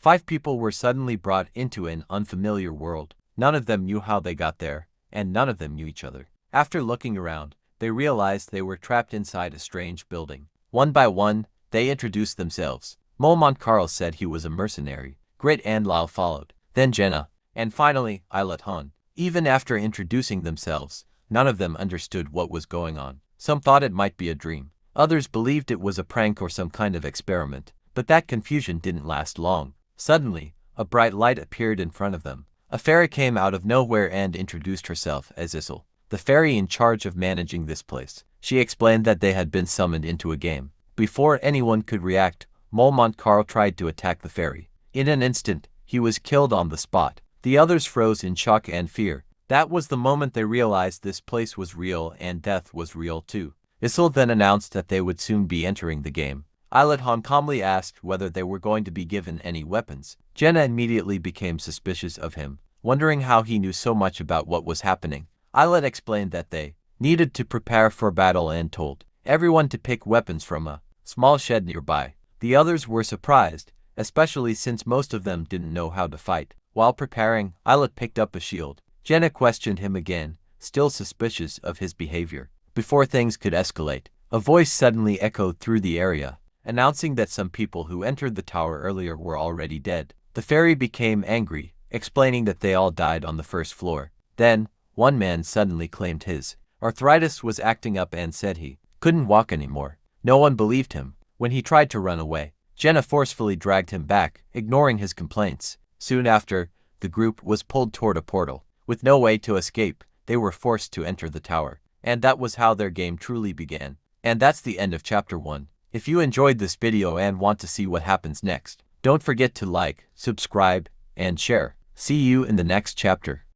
5 people were suddenly brought into an unfamiliar world. None of them knew how they got there, and none of them knew each other. After looking around, they realized they were trapped inside a strange building. One by one, they introduced themselves. Molmont Karl said he was a mercenary. Grit and Lyle followed, then Jenna, and finally, Islet Han. Even after introducing themselves, none of them understood what was going on. Some thought it might be a dream. Others believed it was a prank or some kind of experiment, but that confusion didn't last long. Suddenly, a bright light appeared in front of them. A fairy came out of nowhere and introduced herself as Issel, the fairy in charge of managing this place. She explained that they had been summoned into a game. Before anyone could react, Molmont Karl tried to attack the fairy. In an instant, he was killed on the spot. The others froze in shock and fear. That was the moment they realized this place was real and death was real too. Issel then announced that they would soon be entering the game. Islet Han calmly asked whether they were going to be given any weapons. Jenna immediately became suspicious of him, wondering how he knew so much about what was happening. Islet explained that they needed to prepare for battle and told everyone to pick weapons from a small shed nearby. The others were surprised, especially since most of them didn't know how to fight. While preparing, Islet picked up a shield. Jenna questioned him again, still suspicious of his behavior. Before things could escalate, a voice suddenly echoed through the area, announcing that some people who entered the tower earlier were already dead. The fairy became angry, explaining that they all died on the first floor. Then, one man suddenly claimed his arthritis was acting up and said he couldn't walk anymore. No one believed him. When he tried to run away, Jenna forcefully dragged him back, ignoring his complaints. Soon after, the group was pulled toward a portal. With no way to escape, they were forced to enter the tower. And that was how their game truly began. And that's the end of chapter 1. If you enjoyed this video and want to see what happens next, don't forget to like, subscribe, and share. See you in the next chapter.